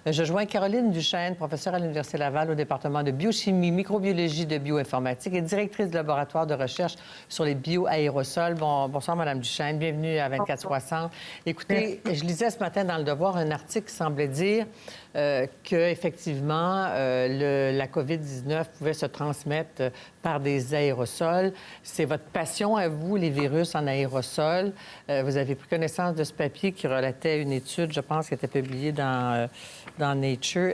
Je joins Caroline Duchesne, professeure à l'Université Laval au département de biochimie, microbiologie de bioinformatique et directrice de laboratoire de recherche sur les bioaérosols. Bonsoir, Mme Duchesne. Bienvenue à 24/60. Écoutez, je lisais ce matin dans Le Devoir un article qui semblait dire qu'effectivement, la COVID-19 pouvait se transmettre par des aérosols. C'est votre passion à vous, les virus en aérosol. Vous avez pris connaissance de ce papier qui relatait une étude, je pense, qui était publiée dans Nature.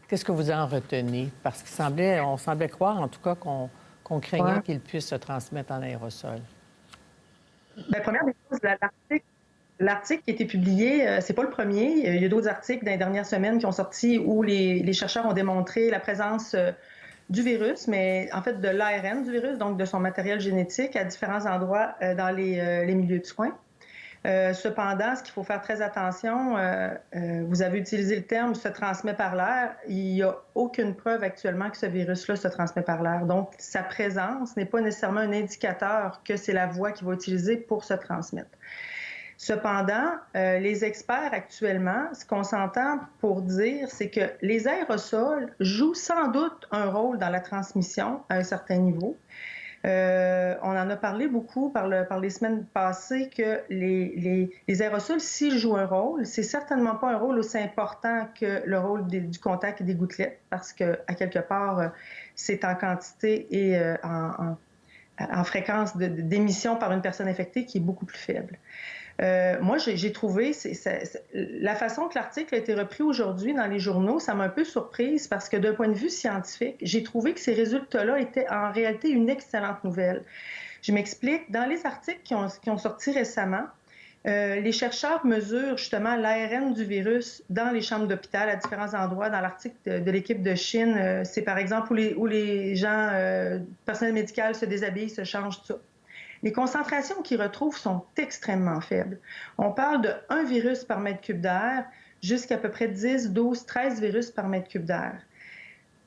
Qu'est-ce que vous en retenez? Parce qu'on semblait croire, en tout cas, qu'on craignait qu'il puisse se transmettre en aérosol. Bien, première des choses, l'article qui a été publié, c'est pas le premier. Il y a d'autres articles dans les dernières semaines qui ont sorti où les chercheurs ont démontré la présence du virus, mais en fait de l'ARN du virus, donc de son matériel génétique à différents endroits dans les milieux de soins. Cependant, ce qu'il faut faire très attention, vous avez utilisé le terme « se transmet par l'air ». Il n'y a aucune preuve actuellement que ce virus-là se transmet par l'air. Donc, sa présence n'est pas nécessairement un indicateur que c'est la voie qu'il va utiliser pour se transmettre. Cependant, les experts actuellement, ce qu'on s'entend pour dire, c'est que les aérosols jouent sans doute un rôle dans la transmission à un certain niveau. On en a parlé beaucoup par les semaines passées que les aérosols, s'ils jouent un rôle, c'est certainement pas un rôle aussi important que le rôle du contact et des gouttelettes, parce que à quelque part, c'est en quantité et en fréquence d'émission par une personne infectée qui est beaucoup plus faible. Moi, j'ai trouvé, la façon que l'article a été repris aujourd'hui dans les journaux, ça m'a un peu surprise parce que d'un point de vue scientifique, j'ai trouvé que ces résultats-là étaient en réalité une excellente nouvelle. Je m'explique. Dans les articles qui ont sorti récemment, les chercheurs mesurent justement l'ARN du virus dans les chambres d'hôpital à différents endroits. Dans l'article de l'équipe de Chine, c'est par exemple où les gens, personnel médical se déshabillent, se changent, tout ça. Les concentrations qu'ils retrouvent sont extrêmement faibles. On parle de 1 virus par mètre cube d'air jusqu'à peu près 10, 12, 13 virus par mètre cube d'air.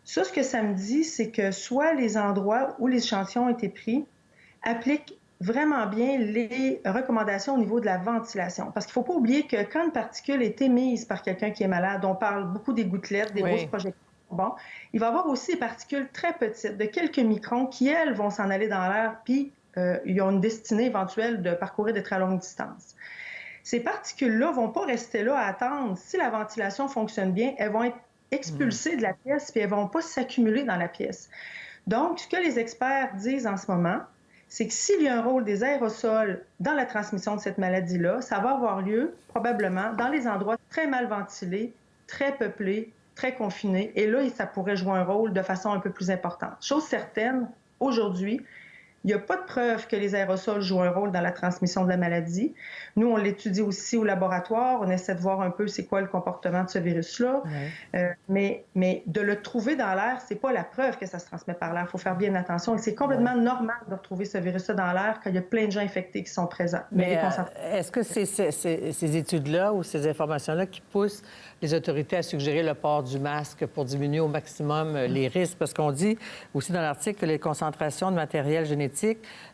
Ça, ce que ça me dit, c'est que soit les endroits où les échantillons ont été pris appliquent vraiment bien les recommandations au niveau de la ventilation. Parce qu'il ne faut pas oublier que quand une particule est émise par quelqu'un qui est malade, on parle beaucoup des gouttelettes, des grosses projections. Bon, il va y avoir aussi des particules très petites, de quelques microns, qui, elles, vont s'en aller dans l'air, puis ils ont une destinée éventuelle de parcourir des très longues distances. Ces particules-là ne vont pas rester là à attendre. Si la ventilation fonctionne bien, elles vont être expulsées de la pièce, puis elles ne vont pas s'accumuler dans la pièce. Donc, ce que les experts disent en ce moment, c'est que s'il y a un rôle des aérosols dans la transmission de cette maladie-là, ça va avoir lieu probablement dans les endroits très mal ventilés, très peuplés, très confinés. Et là, ça pourrait jouer un rôle de façon un peu plus importante. Chose certaine, aujourd'hui, il n'y a pas de preuve que les aérosols jouent un rôle dans la transmission de la maladie. Nous, on l'étudie aussi au laboratoire. On essaie de voir un peu c'est quoi le comportement de ce virus-là. Mais de le trouver dans l'air, c'est pas la preuve que ça se transmet par l'air. Il faut faire bien attention. C'est complètement normal de retrouver ce virus-là dans l'air quand il y a plein de gens infectés qui sont présents. Mais est-ce que c'est ces études-là ou ces informations-là qui poussent les autorités à suggérer le port du masque pour diminuer au maximum les risques? Parce qu'on dit aussi dans l'article que les concentrations de matériel génétique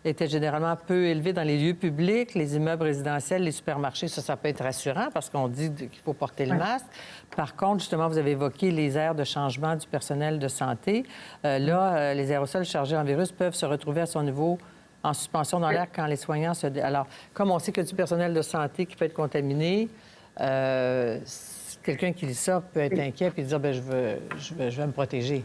étaient généralement peu élevées dans les lieux publics, les immeubles résidentiels, les supermarchés. Ça peut être rassurant parce qu'on dit qu'il faut porter le masque. Par contre, justement, vous avez évoqué les aires de changement du personnel de santé. Les aérosols chargés en virus peuvent se retrouver à son niveau en suspension dans l'air quand les soignants se... Alors, comme on sait que du personnel de santé qui peut être contaminé, quelqu'un qui lit ça peut être inquiet et dire, je vais me protéger.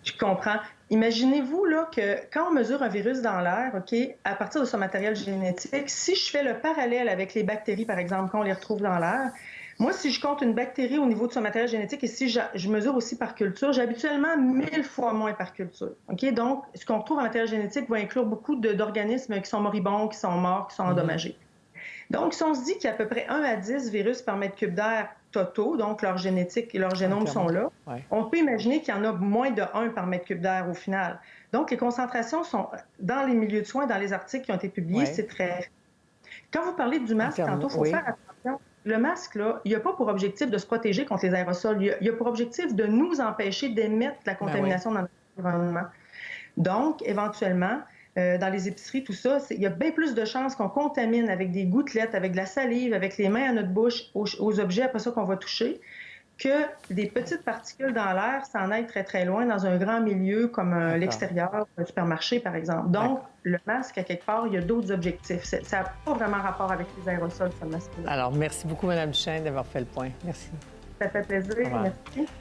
Je comprends. Imaginez-vous là, que quand on mesure un virus dans l'air, OK, à partir de son matériel génétique, si je fais le parallèle avec les bactéries, par exemple, quand on les retrouve dans l'air, moi, si je compte une bactérie au niveau de son matériel génétique et si je mesure aussi par culture, j'ai habituellement 1000 fois moins par culture. OK? Donc, ce qu'on retrouve en matériel génétique va inclure beaucoup d'organismes qui sont moribonds, qui sont morts, qui sont endommagés. Donc, si on se dit qu'il y a à peu près 1 à 10 virus par mètre cube d'air totaux, donc leur génétique et leur génome sont là, on peut imaginer qu'il y en a moins de 1 par mètre cube d'air au final. Donc, les concentrations sont dans les milieux de soins, dans les articles qui ont été publiés, c'est très... Quand vous parlez du masque, tantôt, il faut faire attention. Le masque, là, il n'y a pas pour objectif de se protéger contre les aérosols. Il a pour objectif de nous empêcher d'émettre la contamination dans notre environnement. Donc, éventuellement, dans les épiceries, tout ça, il y a bien plus de chances qu'on contamine avec des gouttelettes, avec de la salive, avec les mains à notre bouche, aux objets après ça qu'on va toucher, que des petites particules dans l'air s'en aillent très, très loin dans un grand milieu comme l'extérieur, un supermarché, par exemple. Donc, le masque, à quelque part, il y a d'autres objectifs. Ça n'a pas vraiment rapport avec les aérosols, ce masque-là. Alors, merci beaucoup, Mme Duchesne, d'avoir fait le point. Merci. Ça fait plaisir. Merci.